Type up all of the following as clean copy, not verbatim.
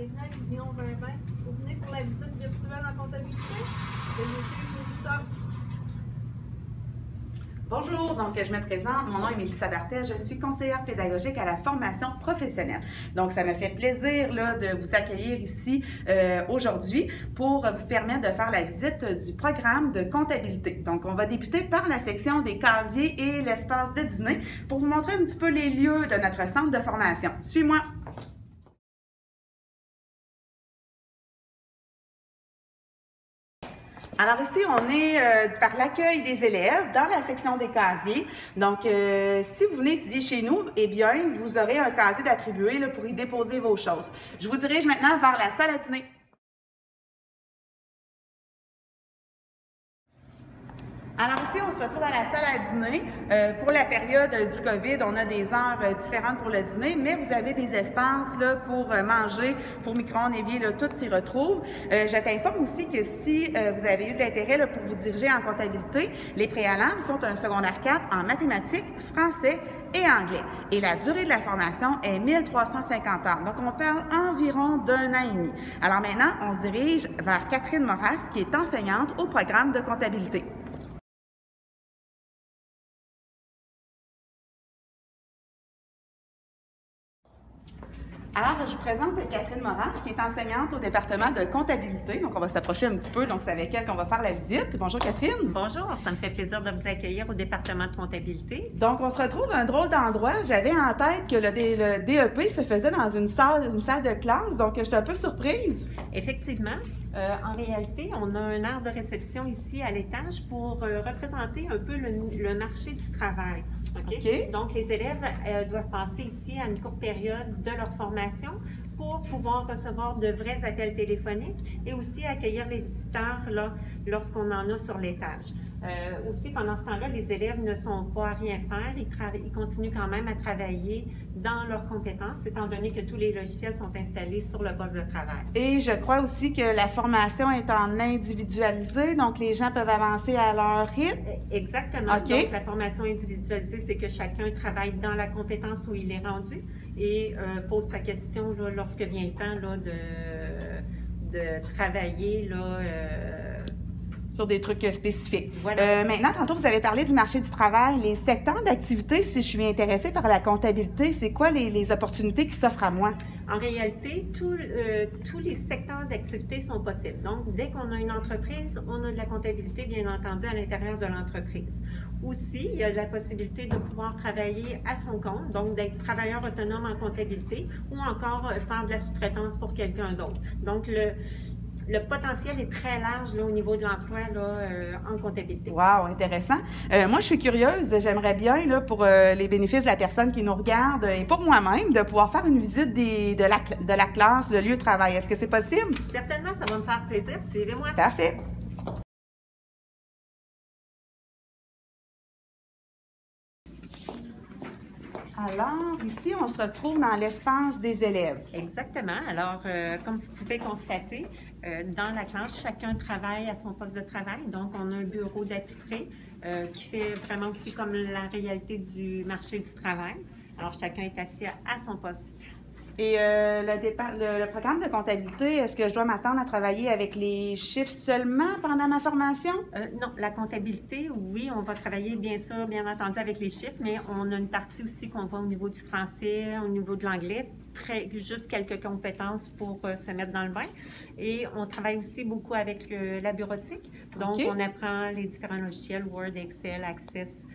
Bienvenue à Vision 2020. Vous venez pour la visite virtuelle en comptabilité? Veuillez suivre Mélissa. Bonjour, donc je me présente, mon nom est Mélissa Bartet, je suis conseillère pédagogique à la formation professionnelle. Donc ça me fait plaisir là, de vous accueillir ici aujourd'hui pour vous permettre de faire la visite du programme de comptabilité. Donc on va débuter par la section des casiers et l'espace de dîner pour vous montrer un petit peu les lieux de notre centre de formation. Suis-moi! Alors ici, on est par l'accueil des élèves dans la section des casiers. Donc, si vous venez étudier chez nous, eh bien, vous aurez un casier d'attribué pour y déposer vos choses. Je vous dirige maintenant vers la salle à dîner. Alors ici, on se retrouve à la salle à dîner. Pour la période du COVID, on a des heures différentes pour le dîner, mais vous avez des espaces là, pour manger, four, micro-ondes, évier, là, tout s'y retrouve. Je t'informe aussi que si vous avez eu de l'intérêt pour vous diriger en comptabilité, les préalables sont un secondaire 4 en mathématiques, français et anglais. Et la durée de la formation est 1350 heures. Donc, on parle environ d'un an et demi. Alors maintenant, on se dirige vers Catherine Moras, qui est enseignante au programme de comptabilité. Alors, je vous présente Catherine Moras, qui est enseignante au département de comptabilité. Donc, on va s'approcher un petit peu. Donc, c'est avec elle qu'on va faire la visite. Bonjour, Catherine. Bonjour, ça me fait plaisir de vous accueillir au département de comptabilité. Donc, on se retrouve à un drôle d'endroit. J'avais en tête que le DEP se faisait dans une salle de classe. Donc, j'étais un peu surprise. Effectivement, en réalité, on a un art de réception ici à l'étage pour représenter un peu le marché du travail. Okay? Donc, les élèves doivent passer ici à une courte période de leur formation pour pouvoir recevoir de vrais appels téléphoniques et aussi accueillir les visiteurs lorsqu'on en a sur l'étage. Aussi, pendant ce temps-là, les élèves ne sont pas à rien faire. Ils continuent quand même à travailler dans leurs compétences, étant donné que tous les logiciels sont installés sur le poste de travail. Et je crois aussi que la formation est en individualisé, donc les gens peuvent avancer à leur rythme. Exactement. Donc, la formation individualisée, c'est que chacun travaille dans la compétence où il est rendu et pose sa question là, lorsque vient le temps là, de travailler là, sur des trucs spécifiques. Voilà. Maintenant, tantôt, vous avez parlé du marché du travail. Les secteurs d'activité, si je suis intéressée par la comptabilité, c'est quoi les opportunités qui s'offrent à moi? En réalité, tous les secteurs d'activité sont possibles. Donc, dès qu'on a une entreprise, on a de la comptabilité, bien entendu, à l'intérieur de l'entreprise. Aussi, il y a de la possibilité de pouvoir travailler à son compte, donc d'être travailleur autonome en comptabilité ou encore faire de la sous-traitance pour quelqu'un d'autre. Donc, le potentiel est très large là, au niveau de l'emploi en comptabilité. Wow, intéressant. Moi, je suis curieuse. J'aimerais bien, là, pour les bénéfices de la personne qui nous regarde et pour moi-même, de pouvoir faire une visite de la classe, le lieu de travail. Est-ce que c'est possible? Certainement, ça va me faire plaisir. Suivez-moi. Parfait. Alors, ici, on se retrouve dans l'espace des élèves. Exactement. Alors, comme vous pouvez constater, dans la classe, chacun travaille à son poste de travail. Donc, on a un bureau d'attitré qui fait vraiment aussi comme la réalité du marché du travail. Alors, chacun est assis à son poste. Et le programme de comptabilité, est-ce que je dois m'attendre à travailler avec les chiffres seulement pendant ma formation? Non, la comptabilité, oui, on va travailler bien sûr, bien entendu, avec les chiffres, mais on a une partie aussi qu'on voit au niveau du français, au niveau de l'anglais, juste quelques compétences pour se mettre dans le bain. Et on travaille aussi beaucoup avec la bureautique. Donc, on apprend les différents logiciels, Word, Excel, Access,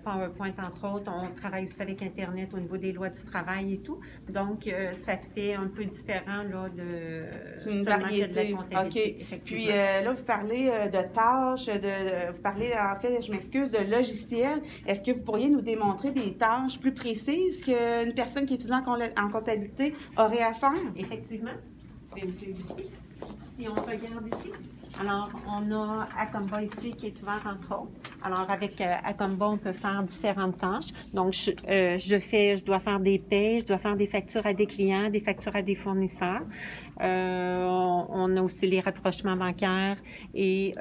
PowerPoint, entre autres. On travaille aussi avec Internet au niveau des lois du travail et tout. Donc, ça fait un peu différent là, de une variété de la comptabilité. Puis là, vous parlez de tâches, vous parlez, en fait, je m'excuse, de logiciels. Est-ce que vous pourriez nous démontrer des tâches plus précises qu'une personne qui étudie en comptabilité aurait à faire? Effectivement. Je vais me suivre ici. Si on regarde ici, Alors, on a Acomba ici qui est ouvert entre autres. Alors, avec Acomba, on peut faire différentes tâches. Donc, je dois faire des paies, je dois faire des factures à des clients, des factures à des fournisseurs. On a aussi les rapprochements bancaires et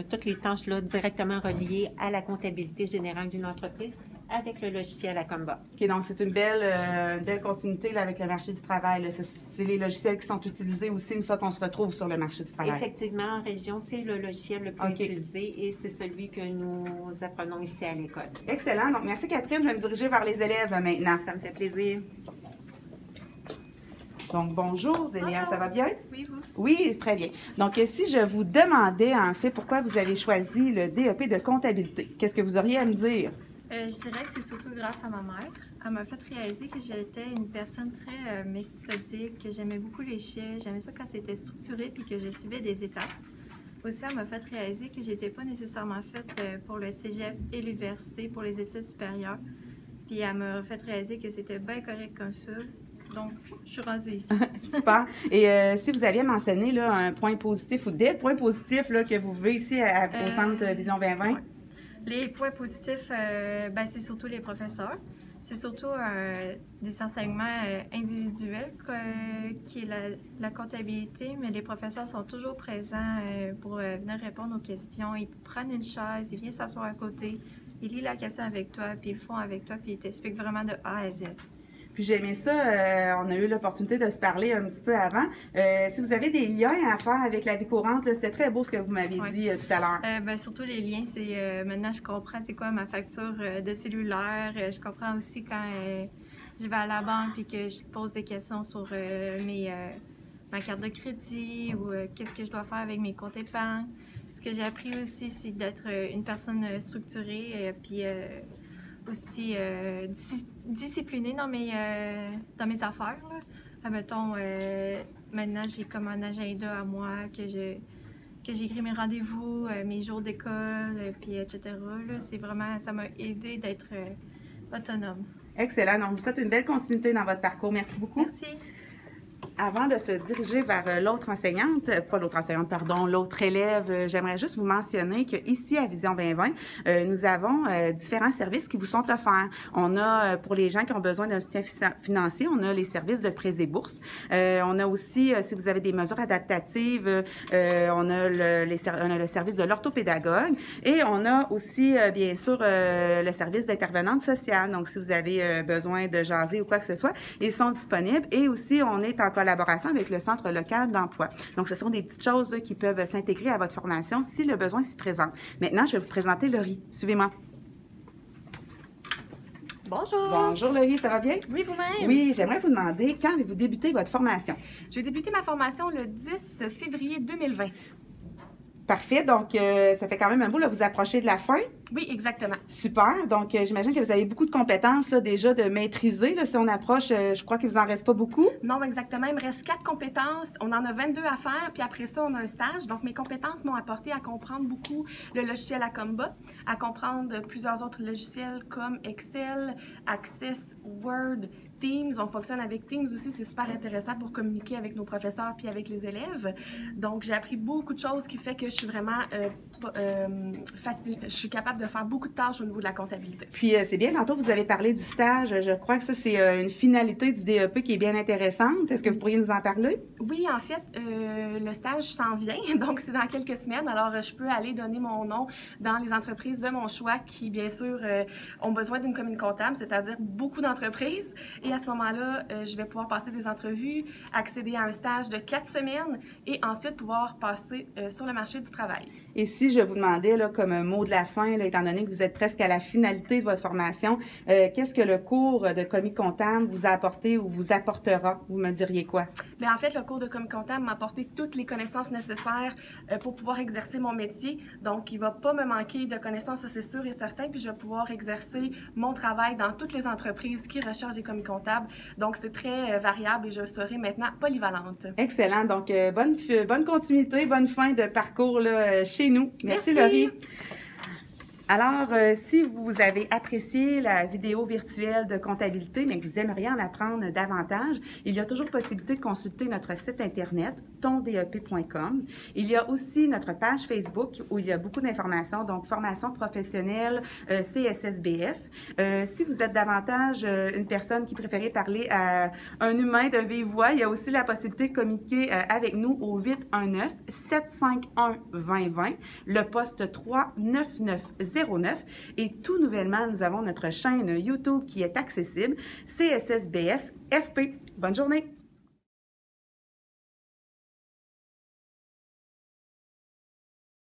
toutes les tâches là, directement reliées à la comptabilité générale d'une entreprise avec le logiciel Acomba. OK, donc c'est une belle continuité là, avec le marché du travail. C'est les logiciels qui sont utilisés aussi une fois qu'on se retrouve sur le marché du travail. Effectivement, en région, c'est le logiciel le plus utilisé et c'est celui que nous apprenons ici à l'école. Excellent. Donc, merci Catherine. Je vais me diriger vers les élèves maintenant. Ça me fait plaisir. Donc, bonjour Zélia, ça va bien? Oui, vous? Oui, très bien. Donc, si je vous demandais en fait pourquoi vous avez choisi le DEP de comptabilité, qu'est-ce que vous auriez à me dire? Je dirais que c'est surtout grâce à ma mère. Elle m'a fait réaliser que j'étais une personne très méthodique, que j'aimais beaucoup les chiffres, j'aimais ça quand c'était structuré puis que je suivais des étapes. Aussi, elle m'a fait réaliser que j'étais pas nécessairement faite pour le cégep et l'université, pour les études supérieures. Puis elle m'a fait réaliser que c'était bien correct comme ça. Donc, je suis rendue ici. Super. Et si vous aviez mentionné là, un point positif ou des points positifs là, que vous vivez ici au Centre Vision 2020? Ouais. Les points positifs, c'est surtout les professeurs. C'est surtout des enseignements individuels qui est la comptabilité, mais les professeurs sont toujours présents pour venir répondre aux questions. Ils prennent une chaise, ils viennent s'asseoir à côté, ils lisent la question avec toi, puis ils le font avec toi, puis ils t'expliquent vraiment de A à Z. Puis j'ai aimé ça, on a eu l'opportunité de se parler un petit peu avant. Si vous avez des liens à faire avec la vie courante, c'était très beau ce que vous m'avez dit tout à l'heure. Surtout les liens, c'est maintenant je comprends c'est quoi ma facture de cellulaire. Je comprends aussi quand je vais à la banque et que je pose des questions sur ma carte de crédit ou qu'est-ce que je dois faire avec mes comptes épargne. Ce que j'ai appris aussi, c'est d'être une personne structurée puis aussi disciplinée dans mes affaires. Mettons, maintenant, j'ai comme un agenda à moi que j'écris mes rendez-vous, mes jours d'école, puis etc. C'est vraiment, ça m'a aidé d'être autonome. Excellent. Donc, vous souhaite une belle continuité dans votre parcours. Merci beaucoup. Merci. Avant de se diriger vers l'autre enseignante, pas l'autre enseignante, pardon, l'autre élève, j'aimerais juste vous mentionner qu'ici à Vision 2020, nous avons différents services qui vous sont offerts. On a, pour les gens qui ont besoin d'un soutien financier, on a les services de prêts et bourses. On a aussi, si vous avez des mesures adaptatives, on a le service de l'orthopédagogue et on a aussi, bien sûr, le service d'intervenante sociale. Donc, si vous avez besoin de jaser ou quoi que ce soit, ils sont disponibles et aussi, on est en collaboration avec le Centre local d'emploi. Donc, ce sont des petites choses là, qui peuvent s'intégrer à votre formation si le besoin s'y présente. Maintenant, je vais vous présenter Laurie. Suivez-moi. Bonjour. Bonjour Laurie, ça va bien? Oui, vous-même? Oui, j'aimerais vous demander quand avez-vous débuté votre formation? J'ai débuté ma formation le 10 février 2020. Parfait. Donc, ça fait quand même un bout, là, vous approchez de la fin. Oui, exactement. Super. Donc, j'imagine que vous avez beaucoup de compétences là, déjà de maîtriser. Là, si on approche, je crois qu'il vous en reste pas beaucoup. Non, exactement. Il me reste 4 compétences. On en a 22 à faire. Puis après ça, on a un stage. Donc, mes compétences m'ont apporté à comprendre beaucoup le logiciel Acomba, à comprendre plusieurs autres logiciels comme Excel, Access, Word, Teams. On fonctionne avec Teams aussi. C'est super intéressant pour communiquer avec nos professeurs puis avec les élèves. Donc, j'ai appris beaucoup de choses qui fait que je suis vraiment je suis capable de faire beaucoup de tâches au niveau de la comptabilité. Puis, c'est bien, tantôt, vous avez parlé du stage. Je crois que ça, c'est une finalité du DEP qui est bien intéressante. Est-ce que vous pourriez nous en parler? Oui, en fait, le stage s'en vient, donc c'est dans quelques semaines. Alors, je peux aller donner mon nom dans les entreprises de mon choix qui, bien sûr, ont besoin d'une commune comptable, c'est-à-dire beaucoup d'entreprises. Et à ce moment-là, je vais pouvoir passer des entrevues, accéder à un stage de 4 semaines et ensuite pouvoir passer sur le marché du travail. Et si je vous demandais, là, comme un mot de la fin, là, étant donné que vous êtes presque à la finalité de votre formation, qu'est-ce que le cours de commis comptable vous a apporté ou vous apportera? Vous me diriez quoi? Bien, en fait, le cours de commis comptable m'a apporté toutes les connaissances nécessaires pour pouvoir exercer mon métier. Donc, il ne va pas me manquer de connaissances, ça c'est sûr et certain. Puis, je vais pouvoir exercer mon travail dans toutes les entreprises qui recherchent des commis comptables. Donc, c'est très variable et je serai maintenant polyvalente. Excellent. Donc, bonne continuité, bonne fin de parcours là, chez nous. Merci. Laurie. Alors, si vous avez apprécié la vidéo virtuelle de comptabilité, mais que vous aimeriez en apprendre davantage, il y a toujours possibilité de consulter notre site Internet, tondep.com. Il y a aussi notre page Facebook où il y a beaucoup d'informations, donc formation professionnelle, CSSBF. Si vous êtes davantage une personne qui préfère parler à un humain de vive voix, il y a aussi la possibilité de communiquer avec nous au 819-751-2020, le poste 39909. Et tout nouvellement, nous avons notre chaîne YouTube qui est accessible, CSSBF FP. Bonne journée!